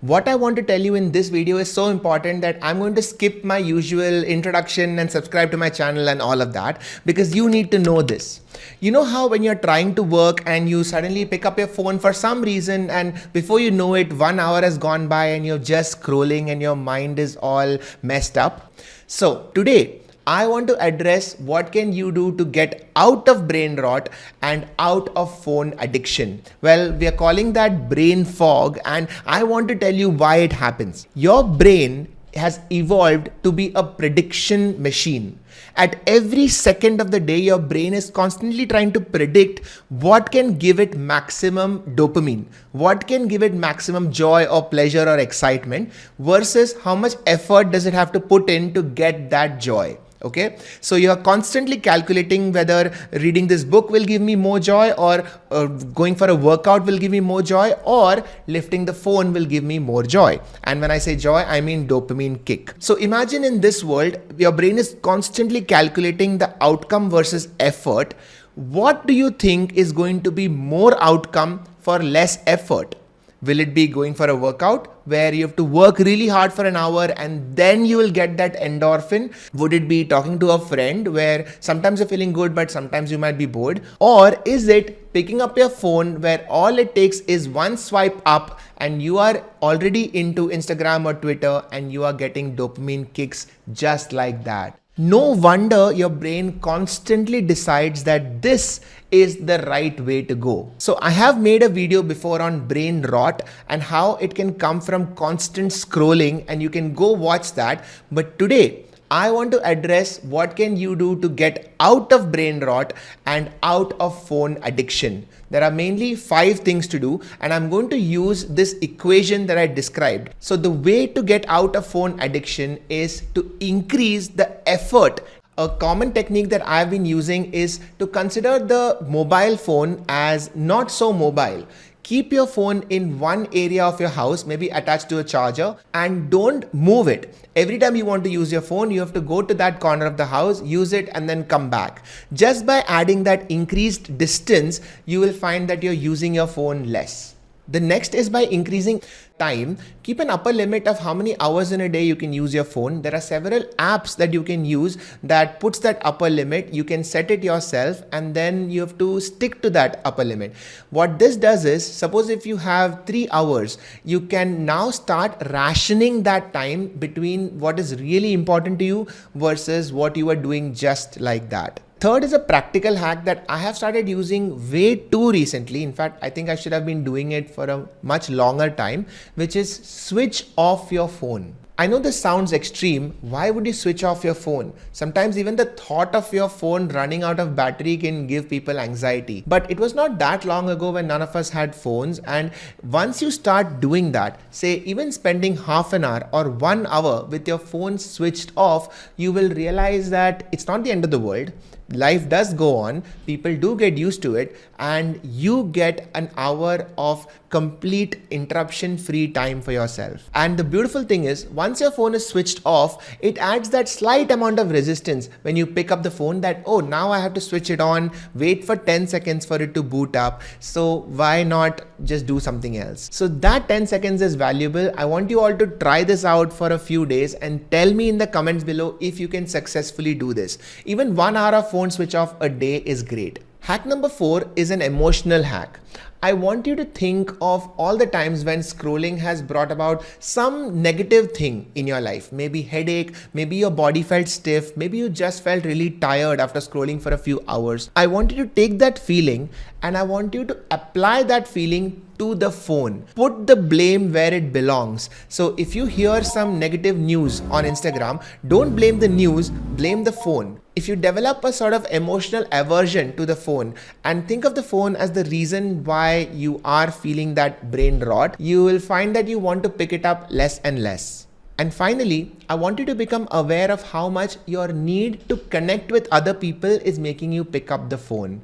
What I want to tell you in this video is so important that I'm going to skip my usual introduction and subscribe to my channel and all of that, because you need to know this. You know how when you're trying to work and you suddenly pick up your phone for some reason, and before you know it, 1 hour has gone by and you're just scrolling and your mind is all messed up. So today, I want to address what can you do to get out of brain rot and out of phone addiction. Well, we are calling that brain fog, and I want to tell you why it happens. Your brain has evolved to be a prediction machine. At every second of the day, your brain is constantly trying to predict what can give it maximum dopamine, what can give it maximum joy or pleasure or excitement, versus how much effort does it have to put in to get that joy. Okay, so you are constantly calculating whether reading this book will give me more joy, or going for a workout will give me more joy, or lifting the phone will give me more joy. And when I say joy, I mean dopamine kick. So imagine in this world, your brain is constantly calculating the outcome versus effort. What do you think is going to be more outcome for less effort? Will it be going for a workout where you have to work really hard for an hour and then you will get that endorphin? Would it be talking to a friend where sometimes you're feeling good but sometimes you might be bored? Or is it picking up your phone where all it takes is one swipe up and you are already into Instagram or Twitter and you are getting dopamine kicks just like that? No wonder your brain constantly decides that this is the right way to go. So I have made a video before on brain rot and how it can come from constant scrolling, and you can go watch that. But today, I want to address what can you do to get out of brain rot and out of phone addiction. There are mainly 5 things to do, and I'm going to use this equation that I described. So the way to get out of phone addiction is to increase the effort. A common technique that I've been using is to consider the mobile phone as not so mobile. Keep your phone in one area of your house, maybe attached to a charger, and don't move it. Every time you want to use your phone, you have to go to that corner of the house, use it, and then come back. Just by adding that increased distance, you will find that you're using your phone less. The next is by increasing time. Keep an upper limit of how many hours in a day you can use your phone. There are several apps that you can use that puts that upper limit. You can set it yourself and then you have to stick to that upper limit. What this does is, suppose if you have 3 hours, you can now start rationing that time between what is really important to you versus what you are doing just like that. Third is a practical hack that I have started using way too recently. In fact, I think I should have been doing it for a much longer time, which is switch off your phone. I know this sounds extreme. Why would you switch off your phone? Sometimes even the thought of your phone running out of battery can give people anxiety. But it was not that long ago when none of us had phones. And once you start doing that, say even spending half an hour or 1 hour with your phone switched off, you will realize that it's not the end of the world. Life does go on, people do get used to it, and you get an hour of complete interruption-free time for yourself. And the beautiful thing is, once your phone is switched off, it adds that slight amount of resistance when you pick up the phone that, oh, now I have to switch it on, wait for 10 seconds for it to boot up. So why not just do something else? So that 10 seconds is valuable. I want you all to try this out for a few days and tell me in the comments below if you can successfully do this. Even 1 hour of phone switch off a day is great. Hack number 4 is an emotional hack. I want you to think of all the times when scrolling has brought about some negative thing in your life. Maybe headache, maybe your body felt stiff, maybe you just felt really tired after scrolling for a few hours. I want you to take that feeling and I want you to apply that feeling to the phone. Put the blame where it belongs. So if you hear some negative news on Instagram, don't blame the news, blame the phone. If you develop a sort of emotional aversion to the phone and think of the phone as the reason why you are feeling that brain rot, you will find that you want to pick it up less and less. And finally, I want you to become aware of how much your need to connect with other people is making you pick up the phone.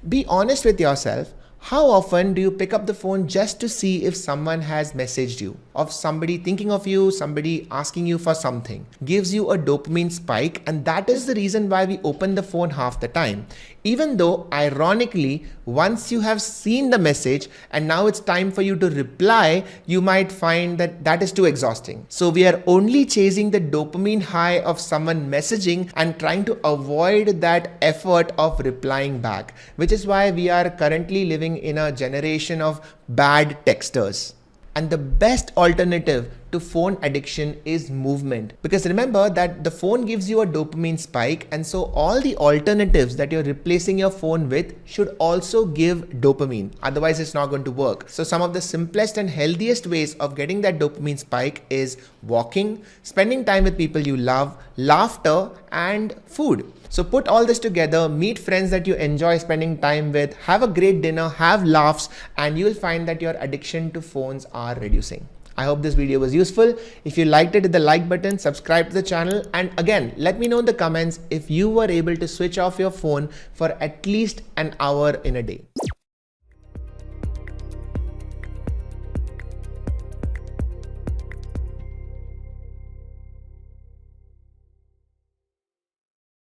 Be honest with yourself. How often do you pick up the phone just to see if someone has messaged you? of somebody thinking of you, somebody asking you for something, gives you a dopamine spike, and that is the reason why we open the phone half the time. Even though, ironically, once you have seen the message and now it's time for you to reply, you might find that that is too exhausting. So we are only chasing the dopamine high of someone messaging and trying to avoid that effort of replying back, which is why we are currently living in a generation of bad texters. And the best alternative to phone addiction is movement. Because remember that the phone gives you a dopamine spike, and so all the alternatives that you're replacing your phone with should also give dopamine. Otherwise, it's not going to work. So some of the simplest and healthiest ways of getting that dopamine spike is walking, spending time with people you love, laughter, and food. So put all this together, meet friends that you enjoy spending time with, have a great dinner, have laughs, and you will find that your addiction to phones are reducing. I hope this video was useful. If you liked it, hit the like button, subscribe to the channel, and again, let me know in the comments if you were able to switch off your phone for at least an hour in a day.